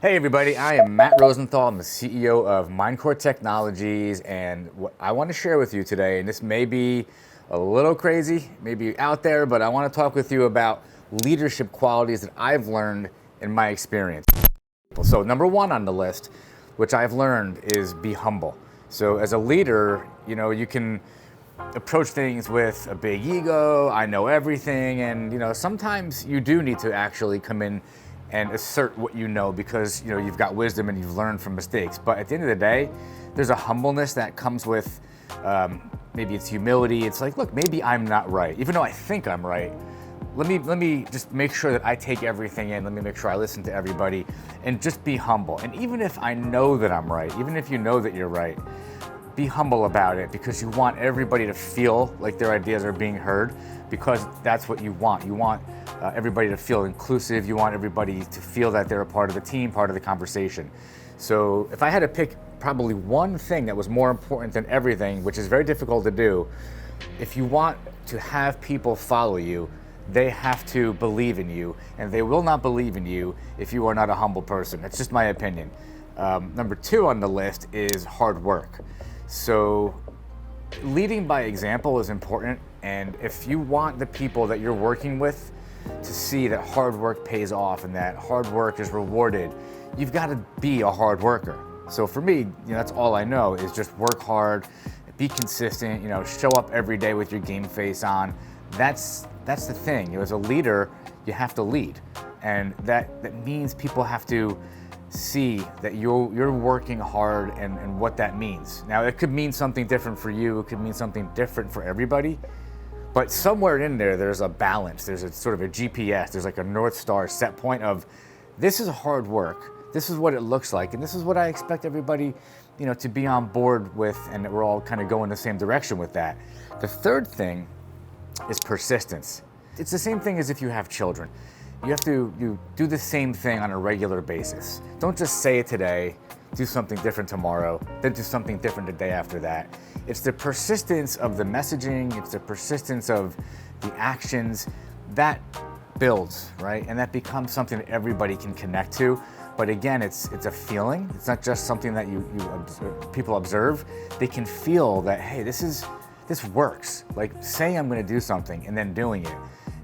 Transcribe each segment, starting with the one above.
Hey everybody, I am Matt Rosenthal. I'm the CEO of Mindcore Technologies, and what I want to share with you today, and this may be a little crazy, maybe out there, but I want to talk with you about leadership qualities that I've learned in my experience. So number one on the list, which I've learned, is be humble. So as a leader, you can approach things with a big ego, I know everything, and sometimes you do need to actually come in and assert what you know because you've got wisdom and you've learned from mistakes. But at the end of the day, there's a humbleness that comes with maybe it's humility. It's like, look, maybe I'm not right, even though I think I'm right. Let me just make sure that I take everything in. Let me make sure I listen to everybody and just be humble. And even if I know that I'm right, even if you know that you're right, be humble about it because you want everybody to feel like their ideas are being heard because that's what you want. You want everybody to feel inclusive. You want everybody to feel that they're a part of the team, part of the conversation. So if I had to pick probably one thing that was more important than everything, which is very difficult to do, if you want to have people follow you, they have to believe in you, and they will not believe in you if you are not a humble person. That's just my opinion. Number two on the list is hard work. So leading by example is important, and if you want the people that you're working with to see that hard work pays off and that hard work is rewarded, you've got to be a hard worker. So for me, that's all I know is just work hard, be consistent, show up every day with your game face on. That's the thing. As a leader, you have to lead, and that means people have to see that you're working hard and what that means. Now, it could mean something different for you. It could mean something different for everybody. But somewhere in there's a balance. There's a sort of a GPS. There's like a North Star set point of this is hard work. This is what it looks like. And this is what I expect everybody, to be on board with, and that we're all kind of going the same direction with that. The third thing is persistence. It's the same thing as if you have children. You do the same thing on a regular basis. Don't just say it today, do something different tomorrow, then do something different the day after that. It's the persistence of the messaging, it's the persistence of the actions that builds, right? And that becomes something that everybody can connect to. But again, it's a feeling. It's not just something that people observe. They can feel that, hey, this works. Like saying I'm gonna do something and then doing it.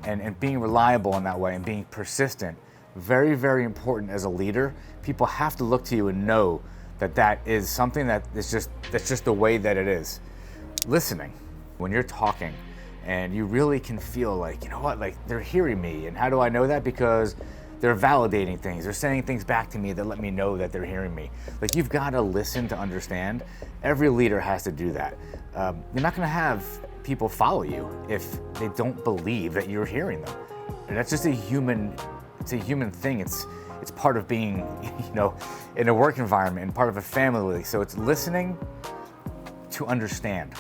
And being reliable in that way and being persistent, very, very important as a leader. People have to look to you and know that is something that's just the way that it is. Listening, when you're talking and you really can feel like, like they're hearing me. And how do I know that? Because they're validating things. They're saying things back to me that let me know that they're hearing me. Like, you've got to listen to understand. Every leader has to do that. You're not going to have people follow you if they don't believe that you're hearing them. And that's just a human thing. It's part of being, in a work environment and part of a family. So it's listening to understand.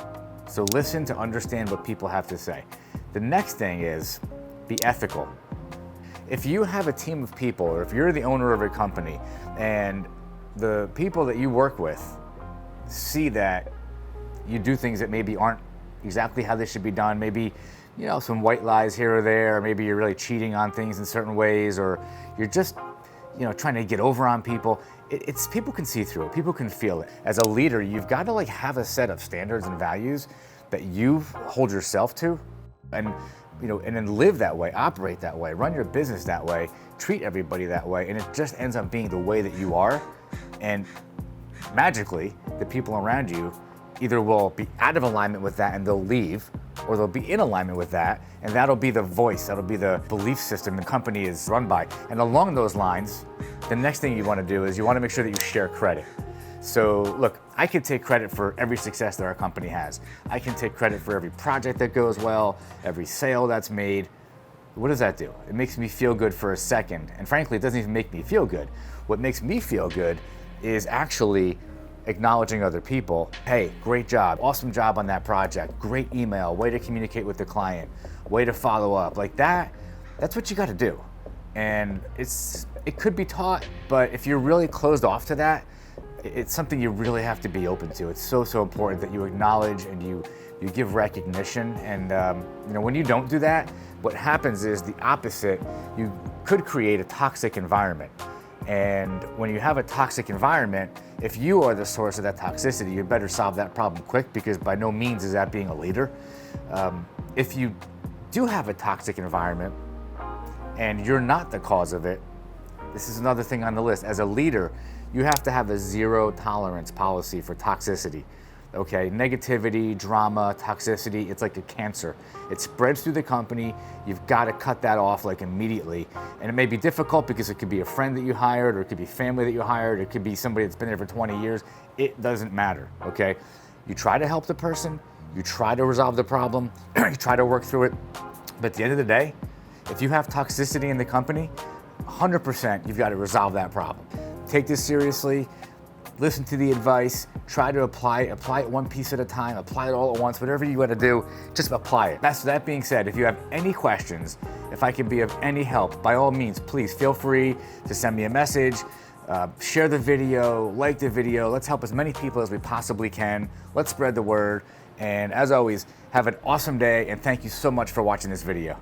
So listen to understand what people have to say. The next thing is be ethical. If you have a team of people, or if you're the owner of a company and the people that you work with see that you do things that maybe aren't exactly how they should be done, maybe some white lies here or there, maybe you're really cheating on things in certain ways, or you're just trying to get over on people, it's people can see through it, people can feel it. As a leader, you've got to have a set of standards and values that you hold yourself to, and then live that way, operate that way, run your business that way, treat everybody that way, and it just ends up being the way that you are. And magically, the people around you either will be out of alignment with that and they'll leave, or they'll be in alignment with that, and that'll be the voice, that'll be the belief system the company is run by. And along those lines, the next thing you want to do is you want to make sure that you share credit. So look, I can take credit for every success that our company has. I can take credit for every project that goes well, every sale that's made. What does that do? It makes me feel good for a second. And frankly, it doesn't even make me feel good. What makes me feel good is actually acknowledging other people. Hey, great job, awesome job on that project, great email, way to communicate with the client, way to follow up. Like that's what you got to do. And it could be taught, but if you're really closed off to that, it's something you really have to be open to. It's so important that you acknowledge and you give recognition. And when you don't do that, what happens is the opposite. You could create a toxic environment. And when you have a toxic environment, if you are the source of that toxicity, you better solve that problem quick, because by no means is that being a leader. If you do have a toxic environment and you're not the cause of it, this is another thing on the list. As a leader, you have to have a zero tolerance policy for toxicity. Okay, negativity, drama, toxicity, it's like a cancer. It spreads through the company. You've got to cut that off like immediately. And it may be difficult because it could be a friend that you hired, or it could be family that you hired, it could be somebody that's been there for 20 years. It doesn't matter, okay? You try to help the person, you try to resolve the problem, you try to work through it. But at the end of the day, if you have toxicity in the company, 100% you've got to resolve that problem. Take this seriously. Listen to the advice, try to apply it one piece at a time, apply it all at once, whatever you got to do, just apply it. That being said, if you have any questions, if I can be of any help, by all means, please feel free to send me a message, share the video, like the video. Let's help as many people as we possibly can. Let's spread the word. And as always, have an awesome day, and thank you so much for watching this video.